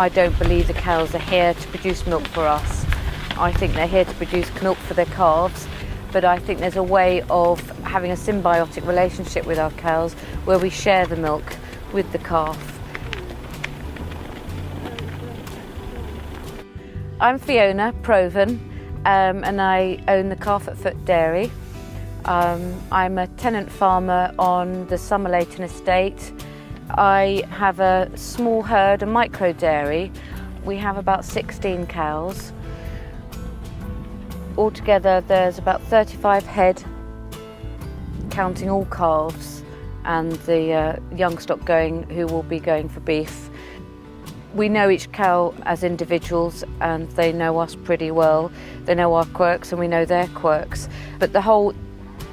I don't believe the cows are here to produce milk for us. I think they're here to produce milk for their calves, but I think there's a way of having a symbiotic relationship with our cows where we share the milk with the calf. I'm Fiona Proven, and I own the Calf at Foot Dairy. I'm a tenant farmer on the Somerleyton estate. I have a small herd, a micro dairy. We have about 16 cows. Altogether there's about 35 head, counting all calves and the young stock going who will be going for beef. We know each cow as individuals and they know us pretty well. They know our quirks and we know their quirks. But the whole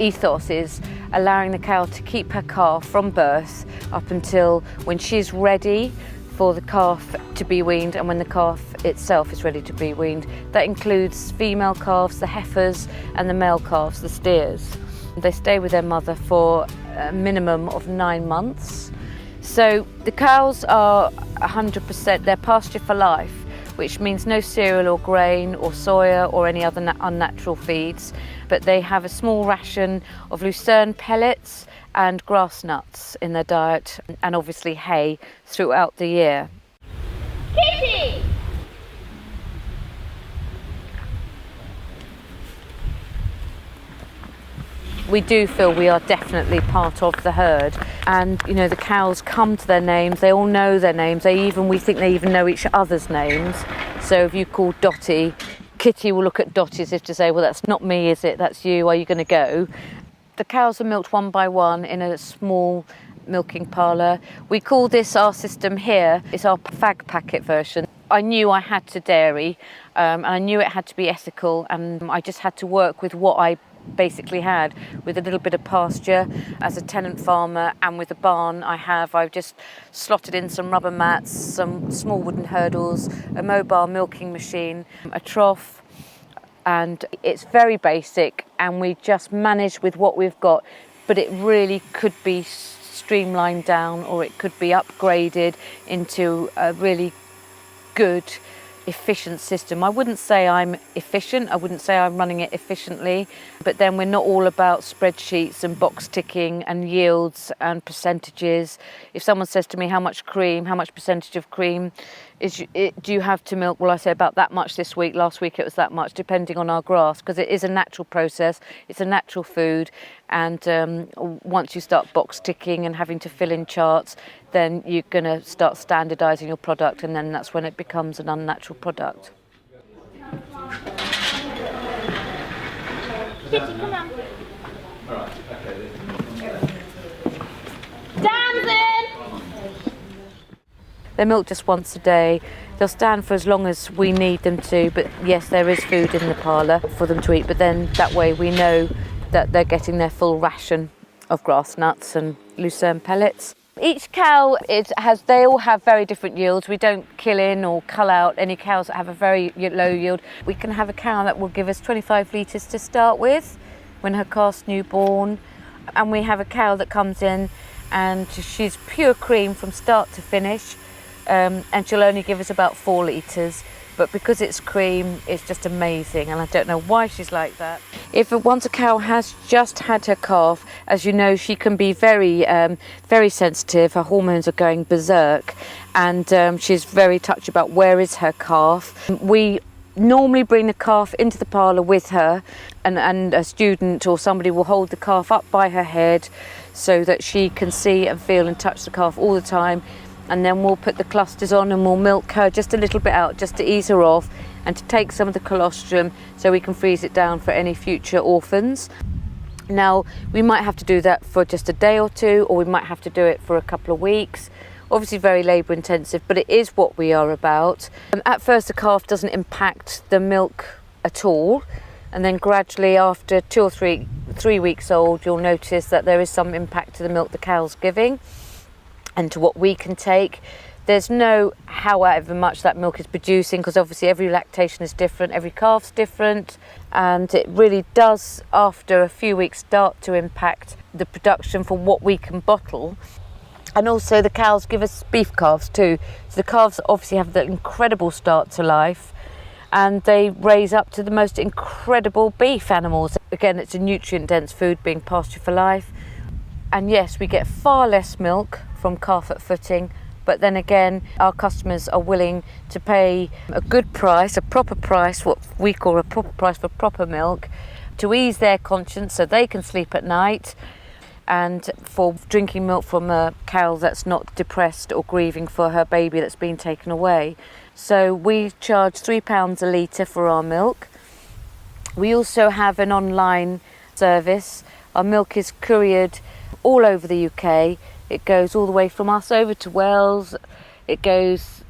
ethos is allowing the cow to keep her calf from birth up until when she's ready for the calf to be weaned and when the calf itself is ready to be weaned. That includes female calves, the heifers, and the male calves, the steers. They stay with their mother for a minimum of 9 months. So the cows are 100%, they're pasture for life, which means no cereal or grain or soya or any other unnatural feeds, but they have a small ration of lucerne pellets and grass nuts in their diet, and obviously hay throughout the year. Kitty! We do feel we are definitely part of the herd, and you know the cows come to their names, they all know their names, we think they even know each other's names. So if you call Dotty, Kitty will look at Dotty as if to say, well, that's not me, is it? That's you, are you going to go? The cows are milked one by one in a small milking parlour. We call this our system here, it's our fag packet version. I knew I had to dairy, and I knew it had to be ethical, and I just had to work with what I basically had, with a little bit of pasture as a tenant farmer, and with the barn I've just slotted in some rubber mats, some small wooden hurdles, a mobile milking machine, a trough, and it's very basic and we just manage with what we've got, but it really could be streamlined down or it could be upgraded into a really good efficient system. I wouldn't say I'm efficient, I wouldn't say I'm running it efficiently, but then we're not all about spreadsheets and box ticking and yields and percentages. If someone says to me how much percentage of cream do you have to milk? Well, I say about that much this week, last week it was that much, depending on our grass, because it is a natural process, it's a natural food, and once you start box ticking and having to fill in charts, then you're going to start standardising your product, and then that's when it becomes an unnatural product. Kitty, come on. Alright, okay. Damson! They're milked just once a day. They'll stand for as long as we need them to, but yes, there is food in the parlour for them to eat, but then that way we know that they're getting their full ration of grass nuts and lucerne pellets. Each cow, they all have very different yields. We don't kill in or cull out any cows that have a very low yield. We can have a cow that will give us 25 litres to start with when her calf's newborn, and we have a cow that comes in and she's pure cream from start to finish. And she'll only give us about 4 litres, but because it's cream, it's just amazing, and I don't know why she's like that. Once a cow has just had her calf, as you know, she can be very sensitive. Her hormones are going berserk, and she's very touchy about where is her calf. We normally bring the calf into the parlour with her, and a student or somebody will hold the calf up by her head so that she can see and feel and touch the calf all the time. And then we'll put the clusters on and we'll milk her just a little bit out, just to ease her off and to take some of the colostrum so we can freeze it down for any future orphans. Now, we might have to do that for just a day or two, or we might have to do it for a couple of weeks. Obviously very labour intensive, but it is what we are about. At first the calf doesn't impact the milk at all, and then gradually after 2 or 3 weeks old, you'll notice that there is some impact to the milk the cow's giving and to what we can take. There's no however much that milk is producing, because obviously every lactation is different, every calf's different, and it really does after a few weeks start to impact the production for what we can bottle. And also the cows give us beef calves too. So the calves obviously have the incredible start to life, and they raise up to the most incredible beef animals. Again, it's a nutrient-dense food, being pasture for life. And yes, we get far less milk from calf at footing, but then again, our customers are willing to pay a good price, a proper price, what we call a proper price for proper milk, to ease their conscience so they can sleep at night, and for drinking milk from a cow that's not depressed or grieving for her baby that's been taken away. So we charge £3 a litre for our milk. We also have an online service. Our milk is couriered all over the UK. It goes all the way from us over to Wales. It goes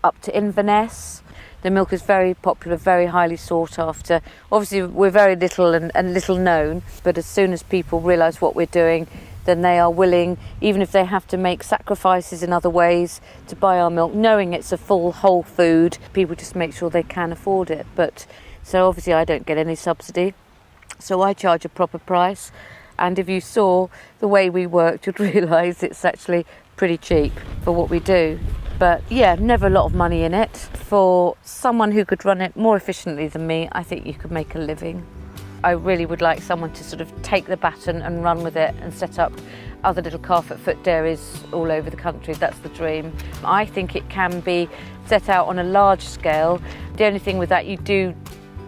up to Inverness. The milk is very popular, very highly sought after. Obviously, we're very little and little known, but as soon as people realise what we're doing, then they are willing, even if they have to make sacrifices in other ways, to buy our milk, knowing it's a full whole food. People just make sure they can afford it. But so obviously I don't get any subsidy, so I charge a proper price. And if you saw the way we work, you'd realise it's actually pretty cheap for what we do. But yeah, never a lot of money in it. For someone who could run it more efficiently than me, I think you could make a living. I really would like someone to sort of take the baton and run with it and set up other little calf at foot dairies all over the country. That's the dream. I think it can be set out on a large scale. The only thing with that, you do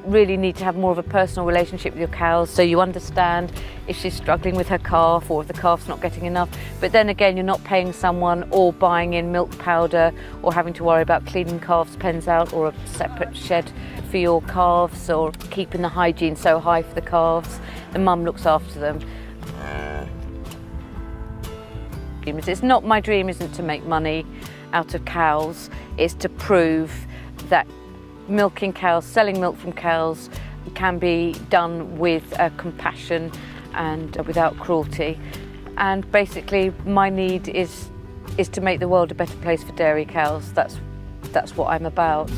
really need to have more of a personal relationship with your cows, so you understand if she's struggling with her calf or if the calf's not getting enough. But then again, you're not paying someone or buying in milk powder or having to worry about cleaning calves' pens out or a separate shed for your calves or keeping the hygiene so high for the calves. The mum looks after them. It's not, my dream isn't to make money out of cows, it's to prove that milking cows, selling milk from cows can be done with compassion and without cruelty. And basically my need is to make the world a better place for dairy cows. That's what I'm about.